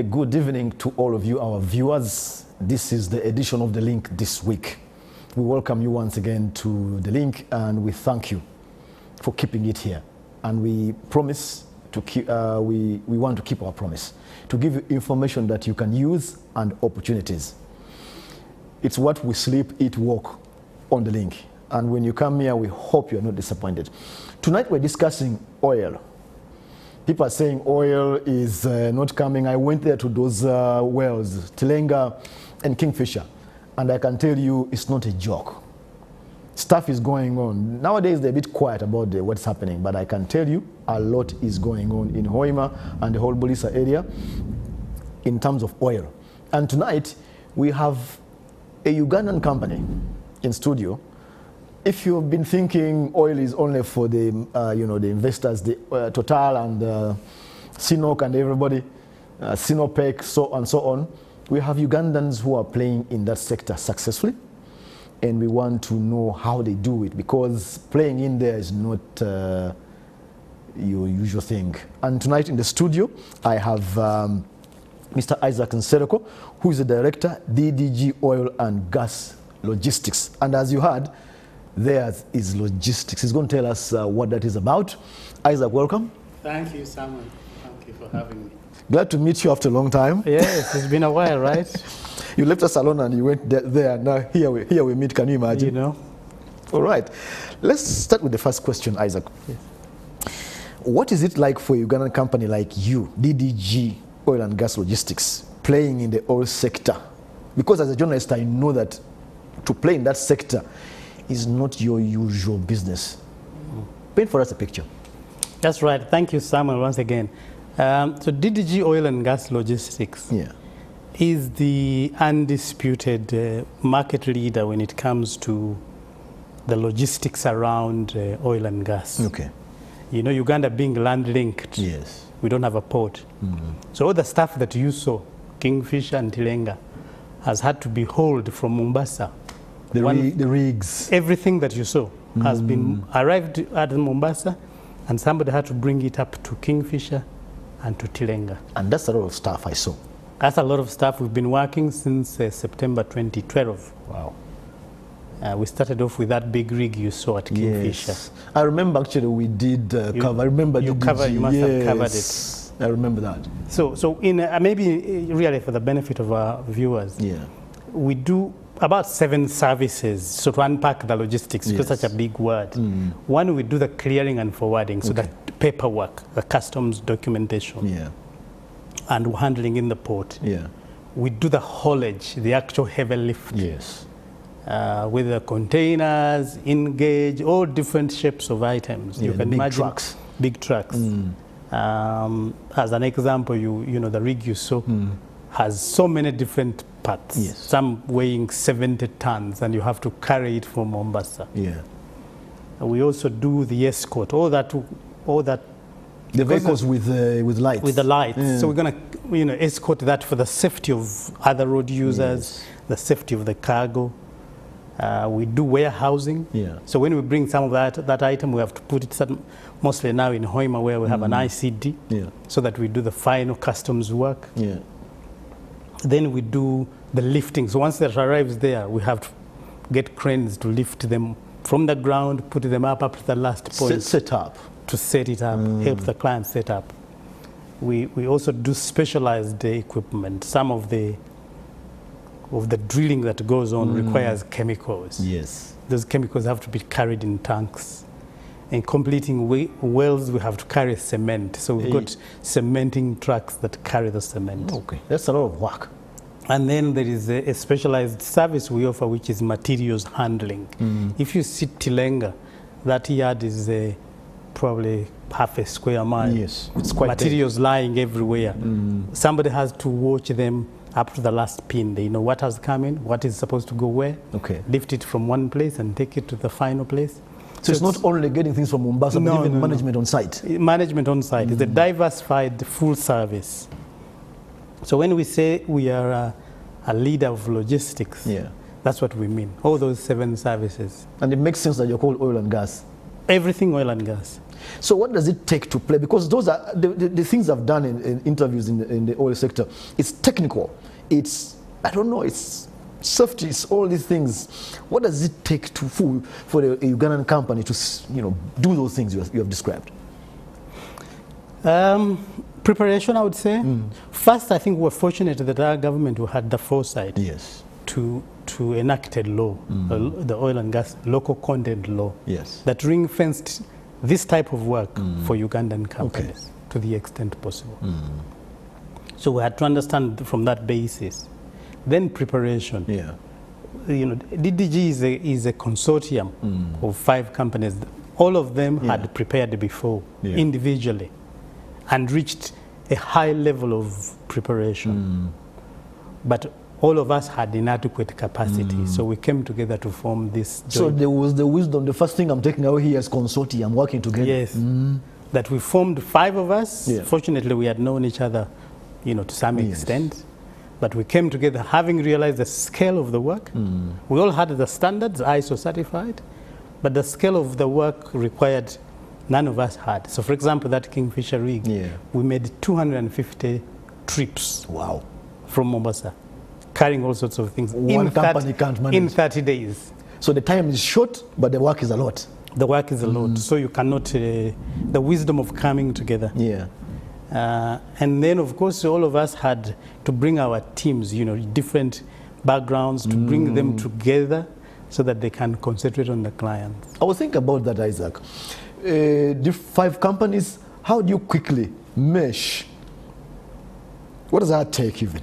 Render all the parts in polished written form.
A good evening to all of you, our viewers. This is the edition of The Link this week. We welcome you once again to The Link, and we thank you for keeping it here. And we promise to keep, we want to keep our promise to give you information that you can use and opportunities. It's what we sleep, eat, walk on The Link. And when you come here, we hope you're not disappointed. Tonight we're discussing oil. People are saying oil is not coming. I went there to those wells, Tilenga and Kingfisher, and I can tell you it's not a joke. Stuff is going on. Nowadays they're a bit quiet about what's happening, but I can tell you a lot is going on in Hoima and the whole Bulisa area in terms of oil. And tonight we have a Ugandan company in studio. If you've been thinking oil is only for the, the investors, the Total and Sinok and everybody, Sinopec, so and so on, we have Ugandans who are playing in that sector successfully, and we want to know how they do it, because playing in there is not your usual thing. And tonight in the studio, I have Mr. Isaac Nsereko, who is the director, DDG Oil and Gas Logistics. And as you heard, there is logistics. He's going to tell us what that is about. Isaac, welcome. Thank you, Simon. Thank you for having me. Glad to meet you after a long time. Yes, it's been a while, right? You left us alone and you went there. Now here we meet. Can you imagine? You know. All right. Let's start with the first question, Isaac. Yes. What is it like for a Ugandan company like you, DDG Oil and Gas Logistics, playing in the oil sector? Because as a journalist, I know that to play in that sector is not your usual business. Paint for us a picture. That's right. Thank you, Samuel, once again. So DDG Oil and Gas Logistics is the undisputed market leader when it comes to the logistics around oil and gas. Okay. You know, Uganda being land-linked, yes, we don't have a port. So all the stuff that you saw, Kingfisher and Tilenga, has had to be hauled from Mombasa. The rigs. Everything that you saw has been arrived at Mombasa, and somebody had to bring it up to Kingfisher and to Tilenga. And that's a lot of stuff I saw. That's a lot of stuff. We've been working since September 2012. Wow. We started off with that big rig you saw at Kingfisher. Yes. I remember actually we did cover. I remember you must have covered it. I remember that. So in maybe really for the benefit of our viewers, we do about 7 services, so to unpack the logistics, because such a big word. One, we do the clearing and forwarding, so the paperwork, the customs documentation, and handling in the port. We do the haulage, the actual heavy lift, with the containers, engage, all different shapes of items. You can big imagine trucks. Big trucks. As an example, you know, the rig you saw has so many different parts, some weighing 70 tons, and you have to carry it from Mombasa. We also do the escort, all that. The vehicles with lights. With the lights. So we're going to, escort that for the safety of other road users, the safety of the cargo. We do warehousing. So when we bring some of that item, we have to put it mostly now in Hoima, where we have an ICD, so that we do the final customs work. Then we do the lifting. So once that arrives there, we have to get cranes to lift them from the ground, put them up to the last point. Set up. To set it up, help the client set up. We also do specialized equipment. Some of the drilling that goes on requires chemicals. Those chemicals have to be carried in tanks. In completing wells, we have to carry cement. So we've got cementing trucks that carry the cement. Okay, that's a lot of work. And then there is a specialized service we offer, which is materials handling. If you see Tilenga, that yard is probably half a square mile. It's quite materials lying everywhere. Somebody has to watch them up to the last pin. They know what has come in, what is supposed to go where. Lift it from one place and take it to the final place. So it's not only getting things from Mombasa, but even management on site. Management on site. It's a diversified full service. So when we say we are a leader of logistics, that's what we mean. All those 7 services. And it makes sense that you're called oil and gas. Everything oil and gas. So what does it take to play? Because those are the things I've done in interviews in the oil sector. It's technical. It's, I don't know, it's safety, it's all these things. What does it take for a Ugandan company to, you know, do those things you have described? Preparation, I would say. First, I think we're fortunate that our government had the foresight to enact a law, the oil and gas local content law, that ring-fenced this type of work for Ugandan companies to the extent possible. So we had to understand from that basis. Then preparation. You know, DDG is a consortium of 5 companies. All of them had prepared before individually and reached a high level of preparation. But all of us had inadequate capacity, so we came together to form this joint. So there was the wisdom. The first thing I'm taking out here is consortium, working together. Yes, that we formed 5 of us. Fortunately, we had known each other, you know, to some extent. But we came together having realized the scale of the work. We all had the standards, ISO certified, but the scale of the work required, none of us had. So for example, that Kingfisher rig, we made 250 trips from Mombasa, carrying all sorts of things. One company can't manage. In 30 days. So the time is short, but the work is a lot. The work is a lot, so you cannot, the wisdom of coming together. And then, of course, all of us had to bring our teams, you know, different backgrounds, to bring them together so that they can concentrate on the clients. I was thinking about that, Isaac. The 5 companies, how do you quickly mesh? What does that take even?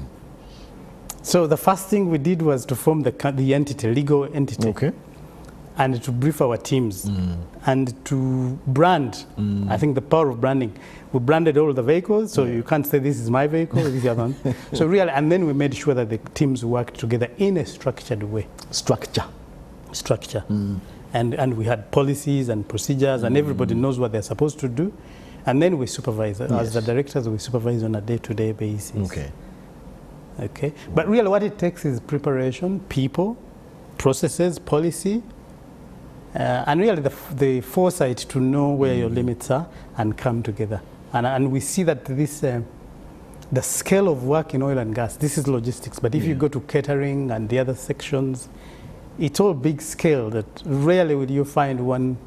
So the first thing we did was to form the entity, legal entity. And to brief our teams and to brand. I think the power of branding. We branded all the vehicles, so you can't say this is my vehicle, this is the other one. So really, and then we made sure that the teams worked together in a structured way. Structure. And we had policies and procedures, and everybody knows what they're supposed to do. And then we supervise. As the directors, we supervise on a day-to-day basis. Okay. But really what it takes is preparation, people, processes, policy, and really the foresight to know where your limits are and come together. And we see that this, the scale of work in oil and gas, this is logistics, but if you go to catering and the other sections, it's all big scale that rarely will you find one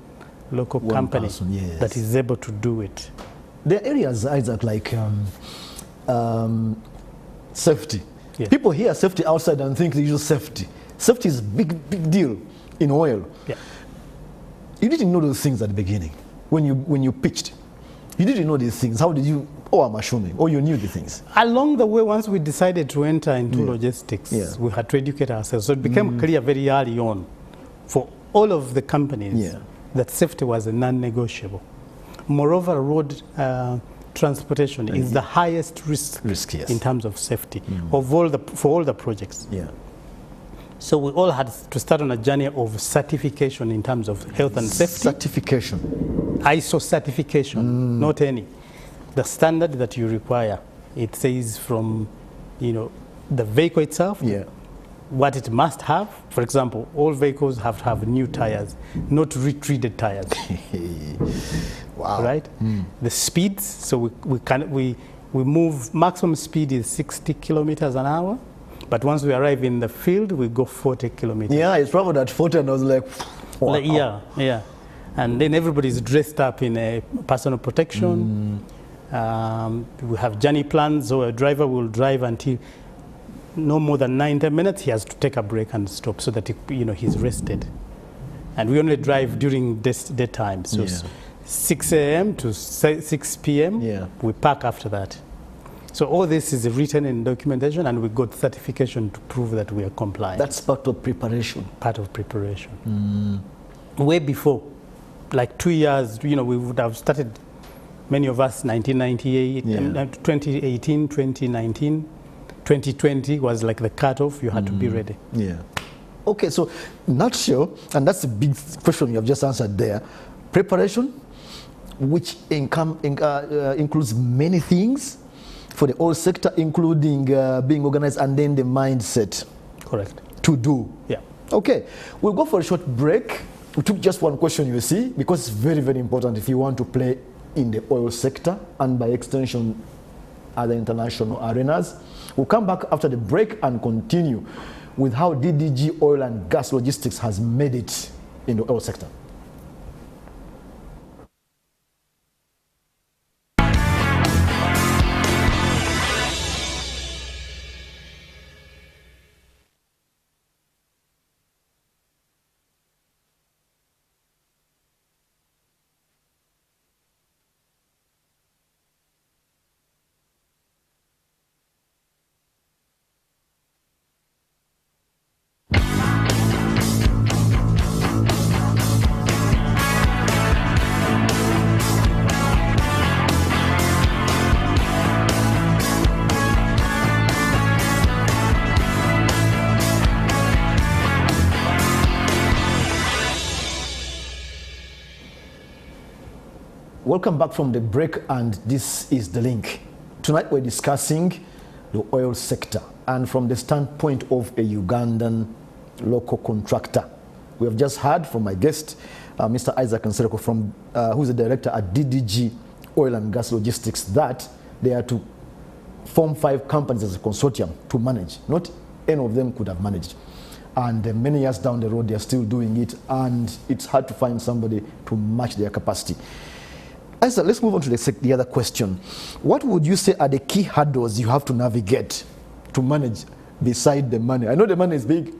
local company that is able to do it. There are areas, Isaac, like safety. People hear safety outside and think they use safety. Safety is a big deal in oil. You didn't know those things at the beginning when you pitched. You didn't know these things. How did you? Oh, I'm assuming. Or you knew the things. Along the way, once we decided to enter into logistics, we had to educate ourselves. So it became clear very early on for all of the companies that safety was a non-negotiable. Moreover, road transportation is the highest risk in terms of safety for all the projects. So we all had to start on a journey of certification in terms of health and safety. Certification. ISO certification, not any. The standard that you require. It says from, you know, the vehicle itself, what it must have. For example, all vehicles have to have new tires, not retreated tires. Right? The speeds, so we move, maximum speed is 60 kilometers an hour. But once we arrive in the field, we go 40 kilometers. It's probably at 40 and I was like, wow. And then everybody's dressed up in a personal protection. We have journey plans, so a driver will drive until no more than 90 minutes. He has to take a break and stop so that he's rested. And we only drive during daytime, so 6 a.m. to 6 p.m. We park after that. So all this is written in documentation, and we got certification to prove that we are compliant. That's part of preparation. Part of preparation. Way before, like 2 years, we would have started, many of us, 1998, 2018, 2019, 2020 was like the cutoff. You had to be ready. Okay, so nutshell, and that's the big question you have just answered there. Preparation, which includes many things for the oil sector, including being organized, and then the mindset. Correct. To do. Okay, we'll go for a short break. We took just one question, you see, because it's very, very important if you want to play in the oil sector and by extension other international arenas. We'll come back after the break and continue with how DDG Oil and Gas Logistics has made it in the oil sector. Welcome back from the break, and this is The Link. Tonight we're discussing the oil sector, and from the standpoint of a Ugandan local contractor. We have just heard from my guest, Mr. Isaac Nsereko, from who's the director at DDG Oil and Gas Logistics, that they are to form 5 companies as a consortium to manage. Not any of them could have managed. And many years down the road, they are still doing it, and it's hard to find somebody to match their capacity. Isaac, let's move on to the other question. What would you say are the key hurdles you have to navigate to manage beside the money? I know the money is big,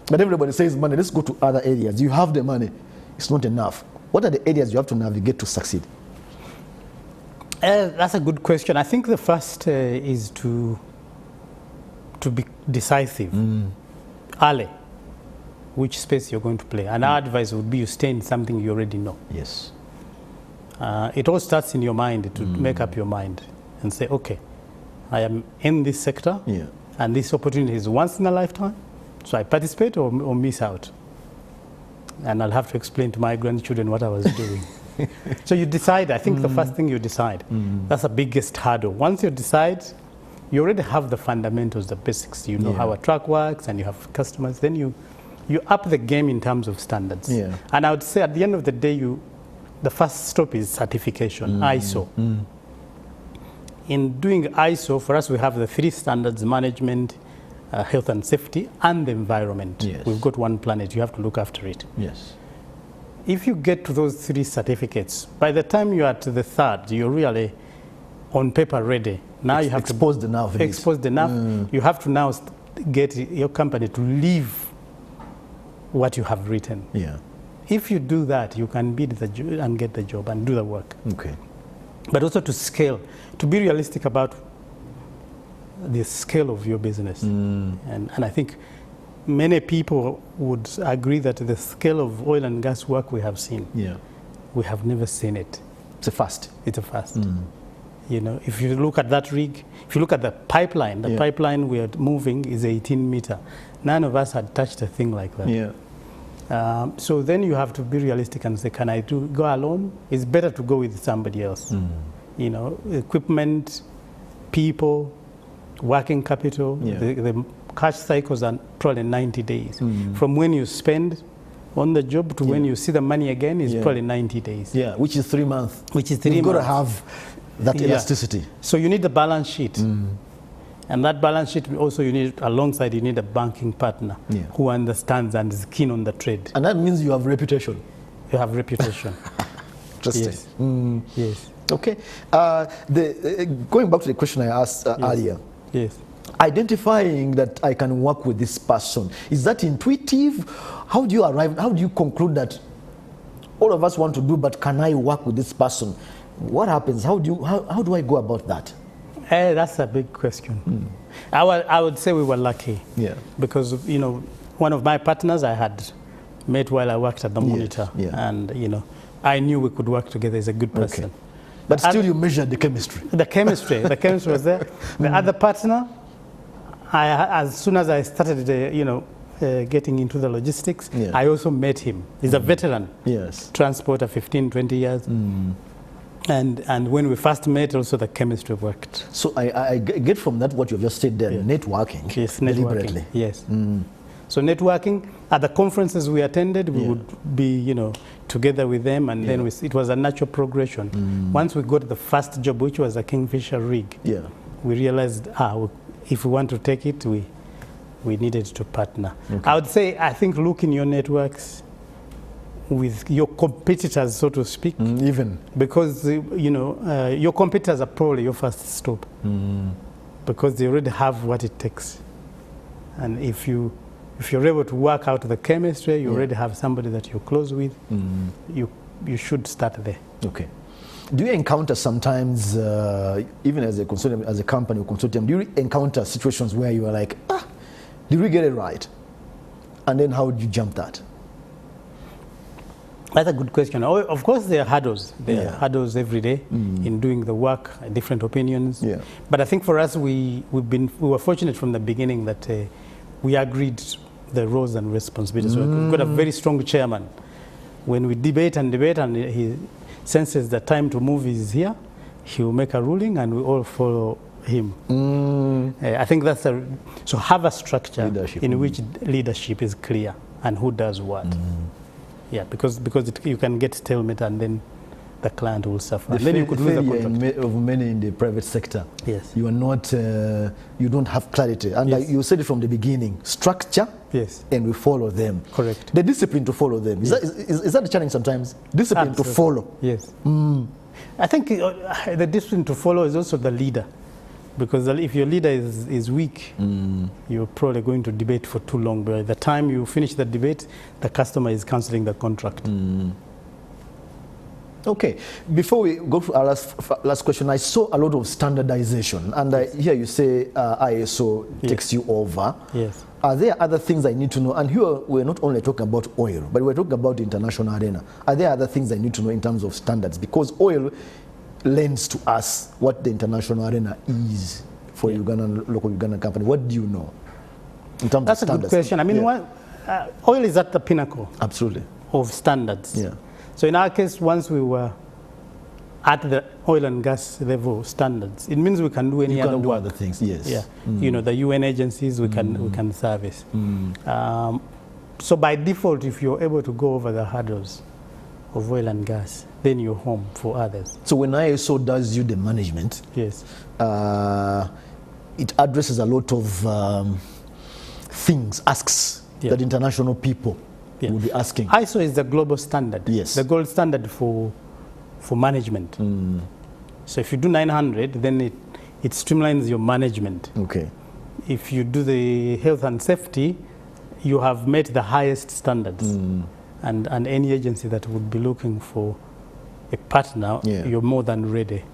but everybody says money. Let's go to other areas. You have the money. It's not enough. What are the areas you have to navigate to succeed? That's a good question. I think the first is to be decisive early, which space you're going to play. And our advice would be you stay in something you already know. Yes. It all starts in your mind, to make up your mind and say, okay, I am in this sector, and this opportunity is once in a lifetime, so I participate or miss out. And I'll have to explain to my grandchildren what I was doing. So you decide. I think the first thing you decide. That's the biggest hurdle. Once you decide, you already have the fundamentals, the basics. You know how a truck works, and you have customers. Then you up the game in terms of standards. And I would say at the end of the day, the first stop is certification, ISO. In doing ISO, for us, we have the 3 standards: management, health and safety, and the environment. We've got one planet. You have to look after it. If you get to those 3 certificates, by the time you're at the 3rd, you're really on paper ready. Now you have exposed enough. Exposed enough. You have to now get your company to live what you have written. If you do that, you can bid and get the job and do the work. But also to scale, to be realistic about the scale of your business. And I think many people would agree that the scale of oil and gas work we have seen, we have never seen it. It's a first. It's a first. You know, if you look at that rig, if you look at the pipeline pipeline we are moving is 18 meter. None of us had touched a thing like that. So then you have to be realistic and say, can I go alone? It's better to go with somebody else. You know, equipment, people, working capital, the cash cycles are probably 90 days. From when you spend on the job to when you see the money again is probably 90 days. Which is 3 months. Which is 3 months. You've got to have that elasticity. So you need the balance sheet. And that balance sheet also you need, alongside you need a banking partner who understands and is keen on the trade. And that means you have reputation. You have reputation. Interesting. Yes. Okay. Going back to the question I asked earlier. Identifying that I can work with this person, is that intuitive? How do you arrive? How do you conclude that all of us want to do, but can I work with this person? What happens? How do I go about that? That's a big question. I would say we were lucky. Because, you know, one of my partners I had met while I worked at the Monitor. And, you know, I knew we could work together. He's a good person. But still you measured the chemistry. The chemistry was there. The other partner, as soon as I started, getting into the logistics, I also met him. He's a veteran. Transporter, 15, 20 years. And when we first met, also the chemistry worked. So I get from that what you've just said there, networking. Yes, deliberately. Yes. So networking, at the conferences we attended, we would be, together with them, and then it was a natural progression. Once we got the first job, which was a Kingfisher rig, we realized, if we want to take it, we needed to partner. I would say, I think look in your networks with your competitors, so to speak. Even. Because, your competitors are probably your first stop. Because they already have what it takes. And if you're able to work out the chemistry, you already have somebody that you're close with, you should start there. Okay. Do you encounter sometimes, even as a consortium, as a company or consortium, do you encounter situations where you are like, did we get it right? And then how do you jump that? That's a good question. Of course, there are hurdles. There are hurdles every day in doing the work, different opinions. But I think for us, we were fortunate from the beginning that we agreed the roles and responsibilities. We've got a very strong chairman. When we debate and he senses the time to move is here, he will make a ruling and we all follow him. I think that's so have a structure in which leadership is clear and who does what. Yeah, because you can get stalemate and then the client will suffer. And then you could lose the contract. Of many in the private sector. Yes. You are not, you don't have clarity. And like you said it from the beginning, structure, and we follow them. Correct. The discipline to follow them. Is that a challenge sometimes? Discipline to follow. Yes. I think the discipline to follow is also the leader. Because if your leader is weak, you're probably going to debate for too long. By the time you finish the debate, the customer is cancelling the contract. Okay, before we go to our last question, I saw a lot of standardization, and I hear you say ISO takes you over. Yes. Are there other things I need to know? And here we're not only talking about oil, but we're talking about the international arena. Are there other things I need to know in terms of standards? Because oil lends to us what the international arena is for local Ugandan company. What do you know in terms That's of standards? That's a good question. I mean, oil is at the pinnacle of standards. Yeah. So in our case, once we were at the oil and gas level standards, it means we can do any other work. You can do other things, yes. Yeah. The UN agencies we can service. So by default, if you're able to go over the hurdles of oil and gas, then you're home for others. So when ISO does you the management, yes, it addresses a lot of things, asks that international people will be asking. ISO is the global standard. Yes. The gold standard for management. So if you do 900, then it streamlines your management. Okay. If you do the health and safety, you have met the highest standards. And any agency that would be looking for a partner, you're more than ready.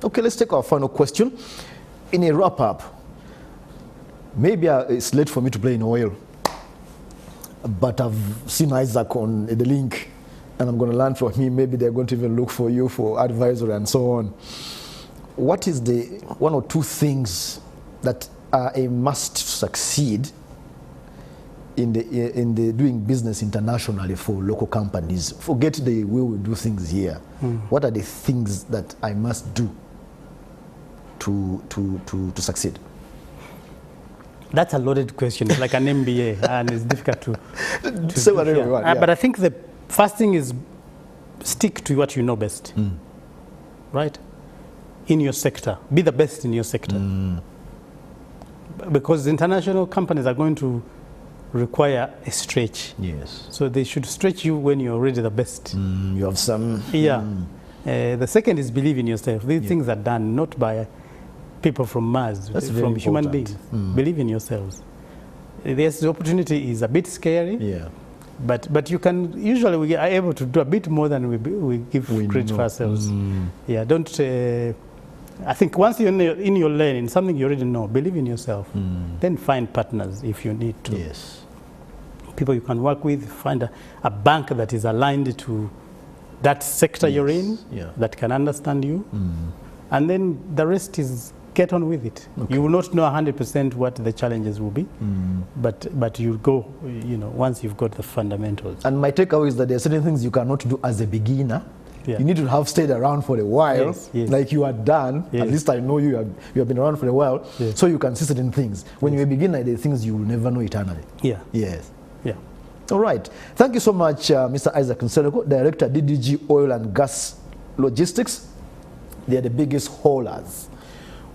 Okay, let's take our final question. In a wrap-up, maybe it's late for me to play in oil, but I've seen Isaac on the link, and I'm going to learn from him. Maybe they're going to even look for you for advisory and so on. What is the one or two things that are a must to succeed in the doing business internationally for local companies? Forget the way we do things here. What are the things that I must do to succeed? That's a loaded question. It's like an MBA, and it's difficult to say whatever you want. But I think the first thing is stick to what you know best, right? In your sector, be the best in your sector, because international companies are going to require a stretch. Yes. So they should stretch you when you're already the best. You have some. Yeah. The second is believe in yourself. These things are done not by people from Mars, from human beings. Believe in yourselves. Yes, the opportunity is a bit scary. Yeah. But you can usually we are able to do a bit more than we give credit for ourselves. Yeah. Don't. I think once you're in your lane, in something you already know, believe in yourself. Then find partners if you need to. Yes. People you can work with. Find a bank that is aligned to that sector you're in, that can understand you. And then the rest is get on with it. Okay. You will not know 100% what the challenges will be, but you go, once you've got the fundamentals. And my takeaway is that there are certain things you cannot do as a beginner Yeah. You need to have stayed around for a while, Yes. like you are done. Yes. At least I know you have been around for a while, Yes. so you can see certain things. When you're a beginner, there are things you will never know eternally. Yeah. Yes. Yeah. All right. Thank you so much, Mr. Isaac Nsereko, Director, DDG Oil and Gas Logistics. They are the biggest haulers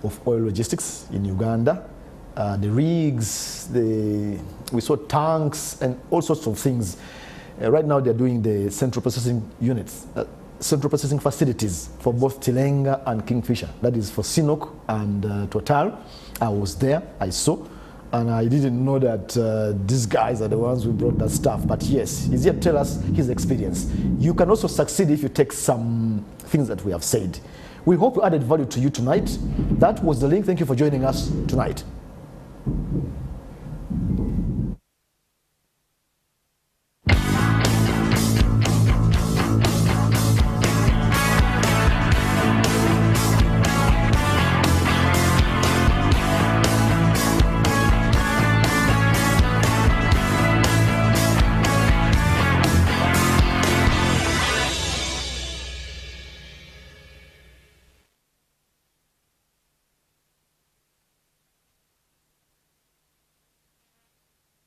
of oil logistics in Uganda. The rigs, we saw tanks and all sorts of things. Right now they're doing the central processing units, central processing facilities for both Tilenga and Kingfisher. That is for Sinok and Total. I was there, I saw, and I didn't know that these guys are the ones who brought that stuff. But yes, he's here to tell us his experience. You can also succeed if you take some things that we have said. We hope we added value to you tonight. That was the link. Thank you for joining us tonight.